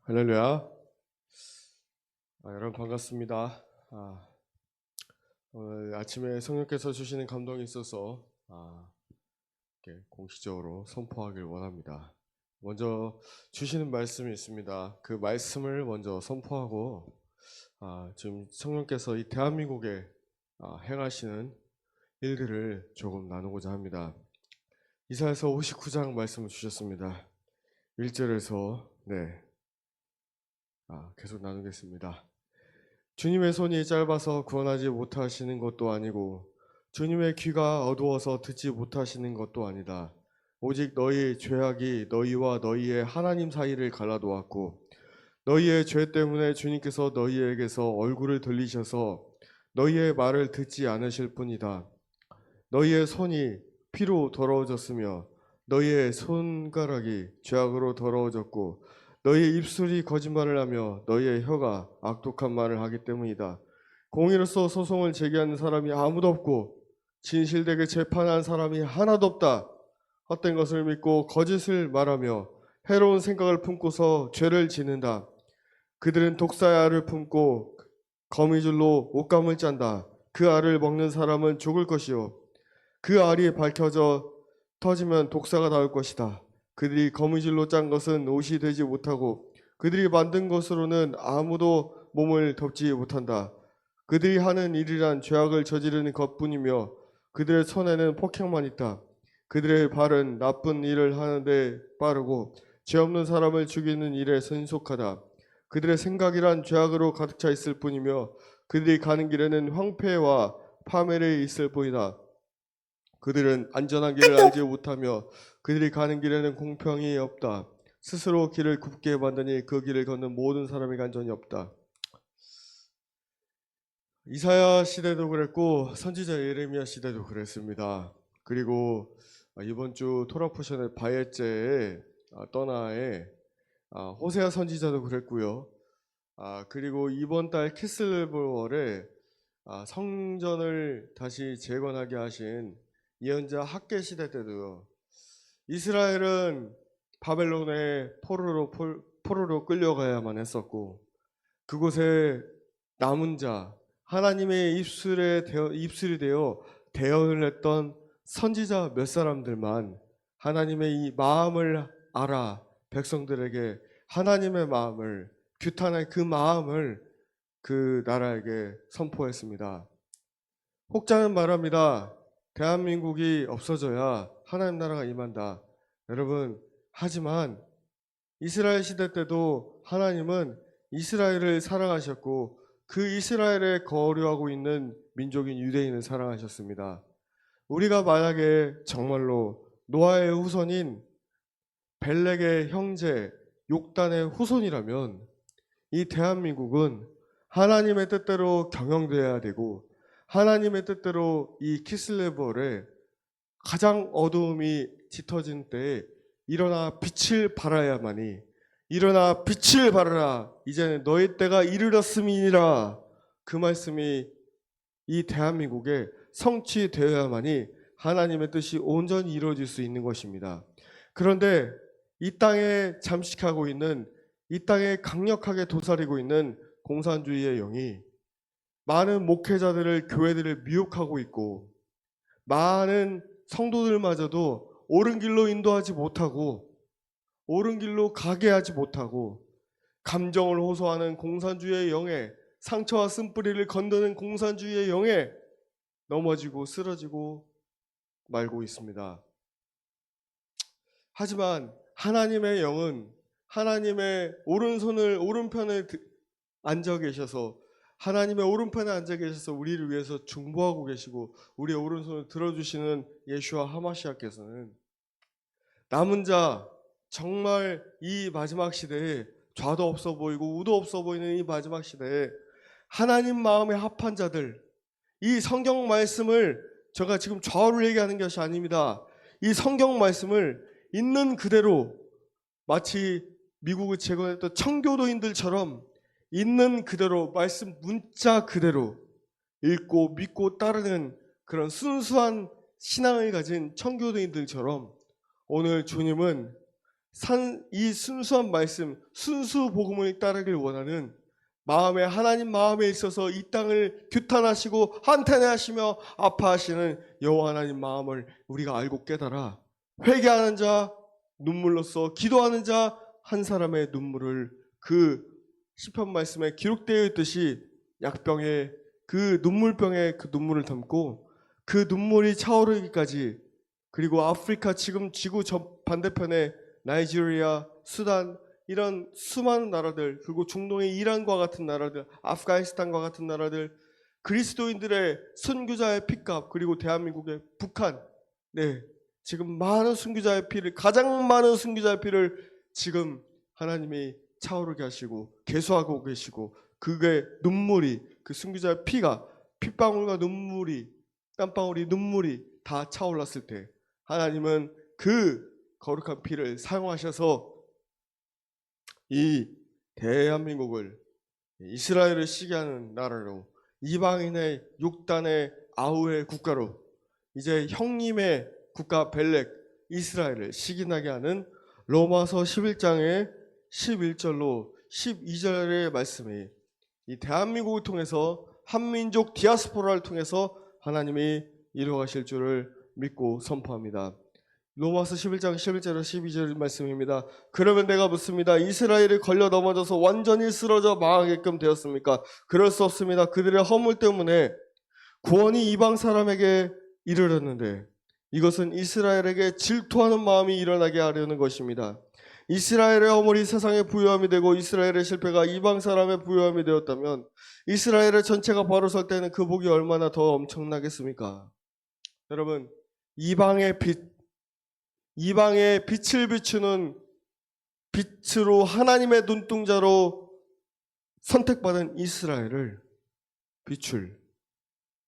할렐루야. 여러분 반갑습니다. 오늘 아침에 성령께서 주시는 감동이 있어서 이렇게 공식적으로 선포하길 원합니다. 먼저 주시는 말씀이 있습니다. 그 말씀을 먼저 선포하고 지금 성령께서 이 대한민국에 행하시는 일들을 조금 나누고자 합니다. 이사야서 59장 말씀을 주셨습니다. 1절에서 계속 나누겠습니다. 주님의 손이 짧아서 구원하지 못하시는 것도 아니고 주님의 귀가 어두워서 듣지 못하시는 것도 아니다. 오직 너희 죄악이 너희와 너희의 하나님 사이를 갈라놓았고 너희의 죄 때문에 주님께서 너희에게서 얼굴을 돌리셔서 너희의 말을 듣지 않으실 뿐이다. 너희의 손이 피로 더러워졌으며 너희의 손가락이 죄악으로 더러워졌고 너희의 입술이 거짓말을 하며 너희의 혀가 악독한 말을 하기 때문이다. 공의로서 소송을 제기하는 사람이 아무도 없고 진실되게 재판한 사람이 하나도 없다. 헛된 것을 믿고 거짓을 말하며 해로운 생각을 품고서 죄를 짓는다. 그들은 독사의 알을 품고 거미줄로 옷감을 짠다. 그 알을 먹는 사람은 죽을 것이요 그 알이 밝혀져 터지면 독사가 나올 것이다. 그들이 거미줄로 짠 것은 옷이 되지 못하고 그들이 만든 것으로는 아무도 몸을 덮지 못한다. 그들이 하는 일이란 죄악을 저지르는 것뿐이며 그들의 손에는 폭행만 있다. 그들의 발은 나쁜 일을 하는데 빠르고 죄 없는 사람을 죽이는 일에 신속하다. 그들의 생각이란 죄악으로 가득 차 있을 뿐이며 그들이 가는 길에는 황폐와 파멸이 있을 뿐이다. 그들은 안전한 길을 알지 못하며 그들이 가는 길에는 공평이 없다. 스스로 길을 굽게 만드니 그 길을 걷는 모든 사람에게 안전이 없다. 이사야 시대도 그랬고 선지자 예레미야 시대도 그랬습니다. 그리고 이번 주 토라 포션의 바예제의 떠나의 호세아 선지자도 그랬고요. 그리고 이번 달 키슬레볼월에 성전을 다시 재건하게 하신 예언자 학개 시대 때도요. 이스라엘은 바벨론의 포로로 끌려가야만 했었고 그곳에 남은 자 하나님의 입술이 되어 대언을 했던 선지자 몇 사람들만 하나님의 이 마음을 알아 백성들에게 하나님의 마음을 규탄의 그 마음을 그 나라에게 선포했습니다. 혹자는 말합니다. 대한민국이 없어져야 하나님 나라가 임한다. 여러분, 하지만 이스라엘 시대 때도 하나님은 이스라엘을 사랑하셨고 그 이스라엘에 거류하고 있는 민족인 유대인을 사랑하셨습니다. 우리가 만약에 정말로 노아의 후손인 벨렉의 형제 욕단의 후손이라면 이 대한민국은 하나님의 뜻대로 경영되어야 되고 하나님의 뜻대로 이 키슬레볼에 가장 어두움이 짙어진 때에 일어나 빛을 발하야만이 일어나 빛을 발하라 이제는 너희 때가 이르렀음이니라 그 말씀이 이 대한민국에 성취되어야만이 하나님의 뜻이 온전히 이루어질 수 있는 것입니다. 그런데 이 땅에 잠식하고 있는 이 땅에 강력하게 도사리고 있는 공산주의의 영이 많은 목회자들을 교회들을 미혹하고 있고 많은 성도들마저도 옳은 길로 인도하지 못하고 옳은 길로 가게 하지 못하고 감정을 호소하는 공산주의의 영에 상처와 쓴뿌리를 건드는 공산주의의 영에 넘어지고 쓰러지고 말고 있습니다. 하지만 하나님의 영은 하나님의 오른편에 앉아 계셔서 하나님의 오른편에 앉아 계셔서 우리를 위해서 중보하고 계시고 우리의 오른손을 들어주시는 예수와 하마시아께서는 남은 자 정말 이 마지막 시대에 좌도 없어 보이고 우도 없어 보이는 이 마지막 시대에 하나님 마음에 합한 자들 이 성경 말씀을 제가 지금 좌우를 얘기하는 것이 아닙니다. 이 성경 말씀을 있는 그대로 마치 미국을 재건했던 청교도인들처럼 있는 그대로 말씀 문자 그대로 읽고 믿고 따르는 그런 순수한 신앙을 가진 청교도인들처럼 오늘 주님은 이 순수한 말씀, 순수 복음을 따르길 원하는 마음에, 하나님 마음에 있어서 이 땅을 규탄하시고 한탄하시며 아파하시는 여호와 하나님 마음을 우리가 알고 깨달아 회개하는 자, 눈물로써 기도하는 자 한 사람의 눈물을 그 시편 말씀에 기록되어 있듯이 약병에 그 눈물병에 그 눈물을 담고 그 눈물이 차오르기까지, 그리고 아프리카 지금 지구 저 반대편에 나이지리아, 수단 이런 수많은 나라들, 그리고 중동의 이란과 같은 나라들, 아프가니스탄과 같은 나라들, 그리스도인들의 선교자의 피값, 그리고 대한민국의 북한, 네, 지금 많은 선교자의 피를, 가장 많은 선교자의 피를 지금 하나님이 차오르게 하시고 계수하고 계시고, 그게 눈물이, 그 선교자의 피가, 핏방울과 눈물이, 땀방울이, 눈물이 다 차올랐을 때 하나님은 그 거룩한 피를 사용하셔서 이 대한민국을 이스라엘을 시기하는 나라로, 이방인의 6단의 아우의 국가로, 이제 형님의 국가 벨렉 이스라엘을 시기나게 하는 로마서 11장의 11절로 12절의 말씀이 이 대한민국을 통해서 한민족 디아스포라를 통해서 하나님이 이루어가실 줄을 믿고 선포합니다. 로마서 11장 11절에서 12절 말씀입니다. 그러면 내가 묻습니다. 이스라엘이 걸려 넘어져서 완전히 쓰러져 망하게끔 되었습니까? 그럴 수 없습니다. 그들의 허물 때문에 구원이 이방 사람에게 이르렀는데 이것은 이스라엘에게 질투하는 마음이 일어나게 하려는 것입니다. 이스라엘의 허물이 세상의 부요함이 되고 이스라엘의 실패가 이방 사람의 부요함이 되었다면 이스라엘의 전체가 바로 설 때는 그 복이 얼마나 더 엄청나겠습니까? 여러분, 이방의 빛을 비추는 빛으로 하나님의 눈동자로 선택받은 이스라엘을 비출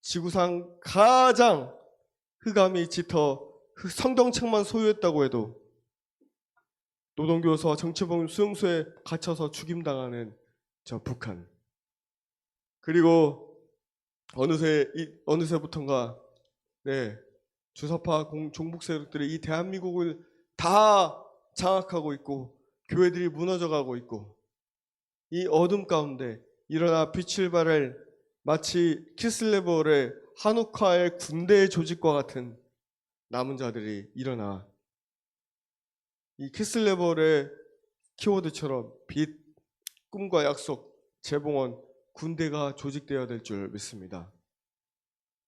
지구상 가장 흑암이 짙어 성경책만 소유했다고 해도 노동교수와 정치범 수용소에 갇혀서 죽임당하는 저 북한, 그리고 어느새부턴가 주사파 종북 세력들이 이 대한민국을 다 장악하고 있고 교회들이 무너져가고 있고, 이 어둠 가운데 일어나 빛을 발할 마치 키슬레버의 한우카의 군대의 조직과 같은 남은 자들이 일어나 이 키슬레버의 키워드처럼 빛, 꿈과 약속, 재봉헌, 군대가 조직되어야 될 줄 믿습니다.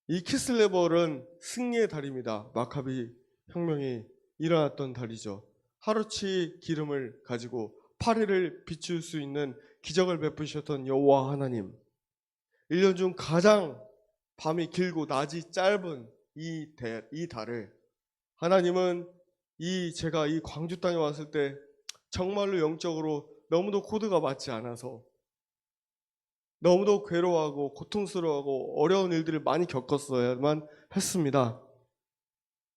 이 키슬레버는 승리의 달입니다. 마카비 혁명이 일어났던 달이죠. 하루치 기름을 가지고 파리를 비출 수 있는 기적을 베푸셨던 여호와 하나님, 1년 중 가장 밤이 길고 낮이 짧은 이 달을 하나님은 제가 이 광주 땅에 왔을 때 정말로 영적으로 너무도 코드가 맞지 않아서 너무도 괴로워하고 고통스러워하고 어려운 일들을 많이 겪었어야만 했습니다.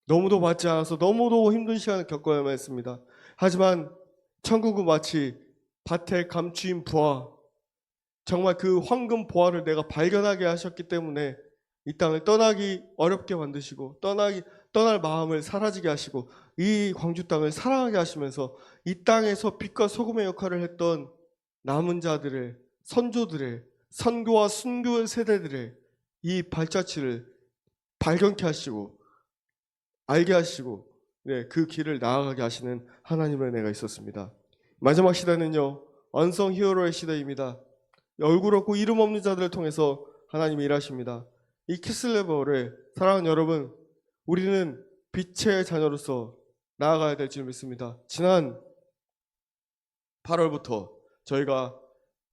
너무도 맞지 않아서 너무도 힘든 시간을 겪어야만 했습니다. 하지만 천국은 마치 밭에 감추인 부화, 정말 그 황금 보화를 내가 발견하게 하셨기 때문에 이 땅을 떠나기 어렵게 만드시고 떠날 마음을 사라지게 하시고 이 광주 땅을 사랑하게 하시면서 이 땅에서 빛과 소금의 역할을 했던 남은 자들의, 선조들의, 선교와 순교 세대들의 이 발자취를 발견케 하시고 알게 하시고 그 길을 나아가게 하시는 하나님의 은혜가 있었습니다. 마지막 시대는요, 언성 히어로의 시대입니다. 얼굴 없고 이름 없는 자들을 통해서 하나님이 일하십니다. 이 키슬레버를, 사랑하는 여러분, 우리는 빛의 자녀로서 나아가야 될 줄 믿습니다. 지난 8월부터 저희가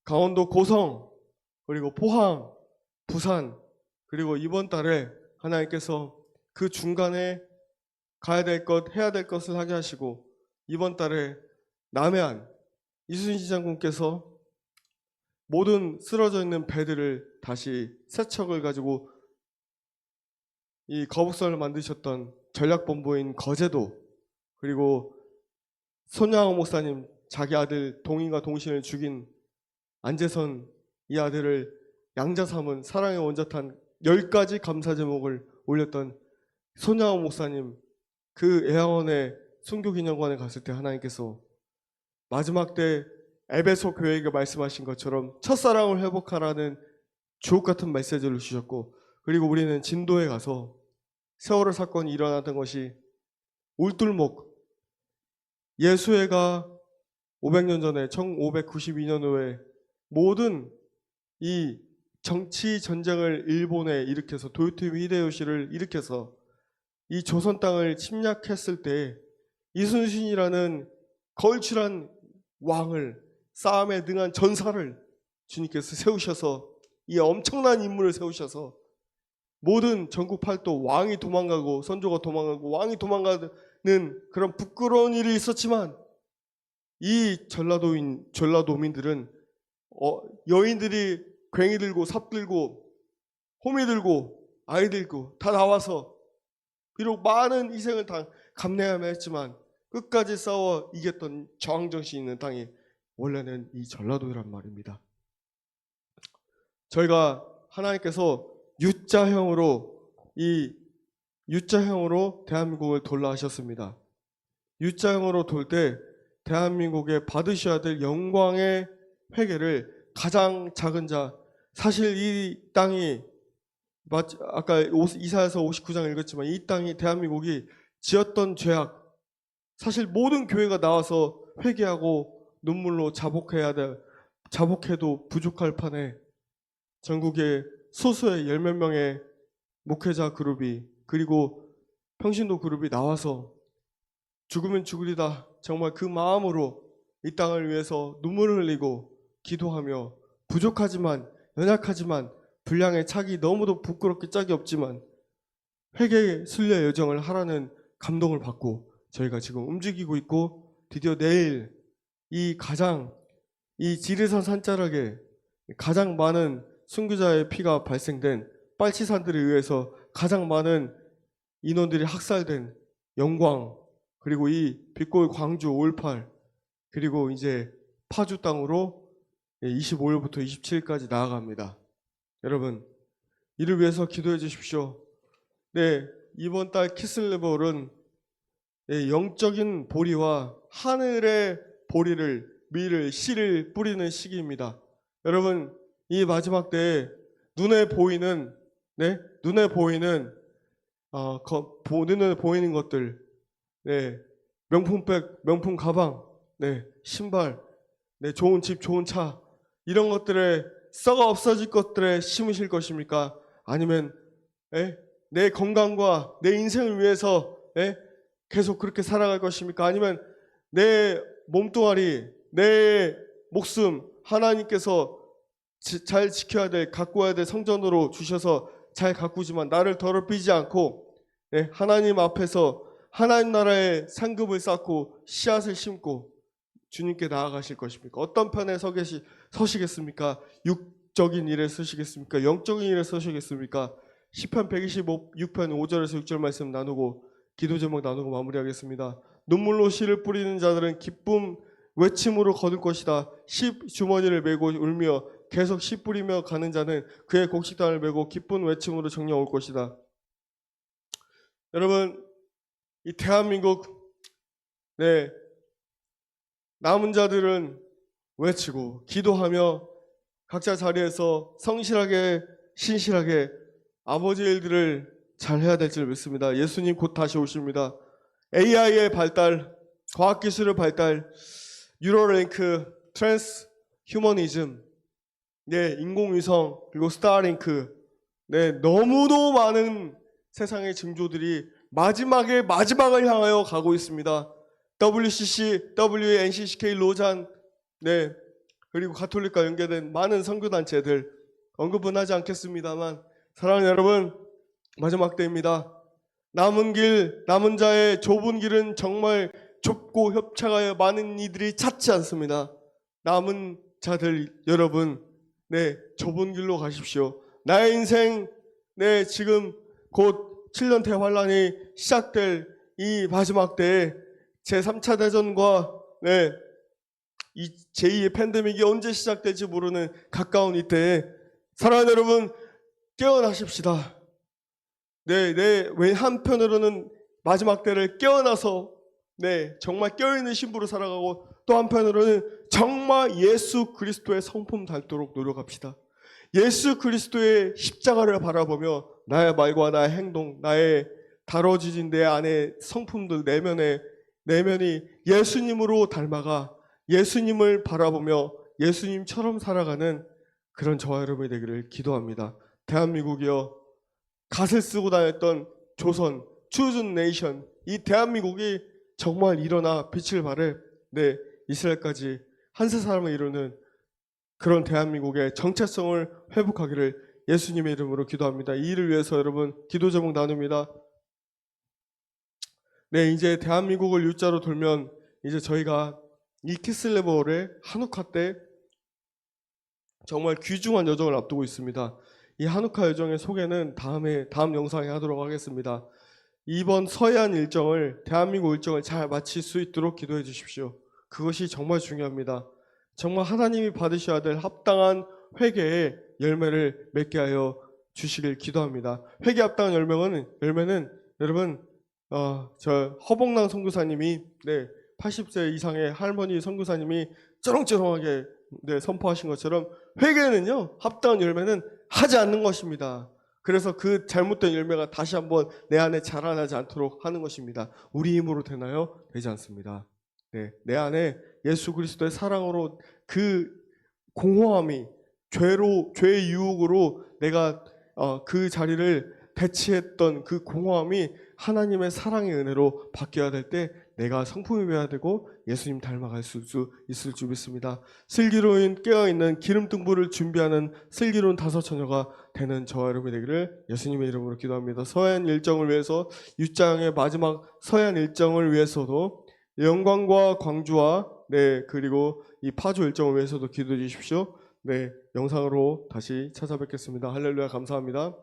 강원도 고성, 그리고 포항, 부산, 그리고 이번 달에 하나님께서 그 중간에 가야 될 것, 해야 될 것을 하게 하시고, 이번 달에 남해안 이순신 장군께서 모든 쓰러져 있는 배들을 다시 세척을 가지고 이 거북선을 만드셨던 전략본부인 거제도, 그리고 손양호 목사님 자기 아들 동인과 동신을 죽인 안재선 이 아들을 양자 삼은 사랑의 원자탄 10가지 감사 제목을 올렸던 손양호 목사님 그 애양원의 순교기념관에 갔을 때 하나님께서 마지막 때 에베소 교회에게 말씀하신 것처럼 첫사랑을 회복하라는 주옥 같은 메시지를 주셨고, 그리고 우리는 진도에 가서 세월호 사건이 일어났던 것이 울들목, 예수회가 500년 전에 1592년도에 모든 이 정치 전쟁을 일본에 일으켜서 도요토미 히데요시를 일으켜서 이 조선 땅을 침략했을 때 이순신이라는 걸출한 왕을, 싸움에 능한 전사를 주님께서 세우셔서, 이 엄청난 인물을 세우셔서 모든 전국 팔도 왕이 도망가고 선조가 도망가고 왕이 도망가는 그런 부끄러운 일이 있었지만, 이 전라도민들은 여인들이 괭이 들고 삽 들고 호미 들고 아이 들고 다 나와서 비록 많은 희생을 다 감내하며 했지만 끝까지 싸워 이겼던 저항정신 있는 땅이 원래는 이 전라도란 말입니다. 저희가 하나님께서 U자형으로 대한민국을 돌라 하셨습니다. U자형으로 돌 때 대한민국에 받으셔야 될 영광의 회개를 가장 작은 자, 사실 이 땅이 아까 이사야서 59장 읽었지만 이 땅이, 대한민국이 지었던 죄악, 사실 모든 교회가 나와서 회개하고 눈물로 자복해도 부족할 판에 전국의 소수의 10몇 명의 목회자 그룹이, 그리고 평신도 그룹이 나와서 죽으면 죽으리다 정말 그 마음으로 이 땅을 위해서 눈물을 흘리고 기도하며, 부족하지만 연약하지만 분량의 짝이 너무도 부끄럽게 짝이 없지만 회개 순례 여정을 하라는 감동을 받고 저희가 지금 움직이고 있고, 드디어 내일 이 지리산 산자락에 가장 많은 순교자의 피가 발생된 빨치산들에 의해서 가장 많은 인원들이 학살된 영광, 그리고 이 빛골 광주 5.18, 그리고 이제 파주 땅으로 25일부터 27일까지 나아갑니다. 여러분, 이를 위해서 기도해 주십시오. 네, 이번 달 키슬레볼은 영적인 보리와 하늘의 보리를, 밀을, 씨를 뿌리는 시기입니다. 여러분, 이 마지막 때에 눈에 보이는 것들, 명품백, 명품 가방, 신발, 좋은 집, 좋은 차, 이런 것들에 썩어 없어질 것들에 심으실 것입니까? 아니면 내 건강과 내 인생을 위해서 계속 그렇게 살아갈 것입니까? 아니면 내 몸뚱아리, 내 목숨, 하나님께서 잘 지켜야 될, 가꾸어야 될 성전으로 주셔서 잘 가꾸지만 나를 더럽히지 않고 하나님 앞에서 하나님 나라의 상급을 쌓고 씨앗을 심고 주님께 나아가실 것입니까? 어떤 편에 서시겠습니까? 육적인 일에 서시겠습니까? 영적인 일에 서시겠습니까? 시편 126편 5절에서 6절 말씀 나누고 기도 제목 나누고 마무리하겠습니다. 눈물로 씨를 뿌리는 자들은 기쁨 외침으로 거둘 것이다. 씨 주머니를 메고 울며 계속 씨 뿌리며 가는 자는 그의 곡식단을 메고 기쁜 외침으로 정령 올 것이다. 여러분, 이 대한민국 남은 자들은 외치고 기도하며 각자 자리에서 성실하게 신실하게 아버지의 일들을 잘 해야 될 줄 믿습니다. 예수님 곧 다시 오십니다. AI의 발달, 과학기술의 발달, 뉴러랭크, 트랜스 휴머니즘, 인공위성, 그리고 스타링크, 너무도 많은 세상의 징조들이 마지막을 향하여 가고 있습니다. WCC, WNCCK, 로잔, 그리고 가톨릭과 연계된 많은 선교단체들 언급은 하지 않겠습니다만, 사랑하는 여러분, 마지막 때입니다. 남은 자의 좁은 길은 정말 좁고 협착하여 많은 이들이 찾지 않습니다. 남은 자들 여러분, 좁은 길로 가십시오. 나의 인생, 지금 곧 7년 대환란이 시작될 이 마지막 때에 제3차 대전과 이 제2의 팬데믹이 언제 시작될지 모르는 가까운 이때에 사랑하는 여러분, 깨어나십시다. 한편으로는 마지막 때를 깨어나서 네, 정말 깨어있는 신부로 살아가고 또 한편으로는 정말 예수 그리스도의 성품 닮도록 노력합시다. 예수 그리스도의 십자가를 바라보며 나의 말과 나의 행동, 나의 다뤄지진 내 안의 성품들 내면이 예수님으로 닮아가 예수님을 바라보며 예수님처럼 살아가는 그런 저와 여러분이 되기를 기도합니다. 대한민국이여, 갓을 쓰고 다녔던 조선, chosen nation, 이 대한민국이 정말 일어나 빛을 발해 네, 이스라엘까지 한 세 사람을 이루는 그런 대한민국의 정체성을 회복하기를 예수님의 이름으로 기도합니다. 이 일을 위해서 여러분 기도 제목 나눕니다. 네, 이제 대한민국을 U자로 돌면 이제 저희가 이 키슬레버의 한우카 때 정말 귀중한 여정을 앞두고 있습니다. 이 한우카 여정의 소개는 다음 영상에 하도록 하겠습니다. 이번 서해안 일정을, 대한민국 일정을 잘 마칠 수 있도록 기도해 주십시오. 그것이 정말 중요합니다. 정말 하나님이 받으셔야 될 합당한 회개의 열매를 맺게 하여 주시길 기도합니다. 회개 합당한 열매는 여러분 저 허봉랑 선교사님이 80세 이상의 할머니 선교사님이 쩌렁쩌렁하게 선포하신 것처럼 회개는요, 합당한 열매는 하지 않는 것입니다. 그래서 그 잘못된 열매가 다시 한번 내 안에 자라나지 않도록 하는 것입니다. 우리 힘으로 되나요? 되지 않습니다. 내 안에 예수 그리스도의 사랑으로 그 공허함이 죄의 유혹으로 내가 그 자리를 대치했던 그 공허함이 하나님의 사랑의 은혜로 바뀌어야 될 때 내가 성품이 되어야 되고 예수님 닮아갈 수 있을 줄 믿습니다. 슬기로운 깨어있는 기름등불을 준비하는 슬기로운 다섯 처녀가 되는 저와 여러분이 되기를 예수님의 이름으로 기도합니다. 서해안 일정을 위해서 U장의 마지막 서해안 일정을 위해서도 영광과 광주와 그리고 이 파주 일정을 위해서도 기도해 주십시오. 영상으로 다시 찾아뵙겠습니다. 할렐루야, 감사합니다.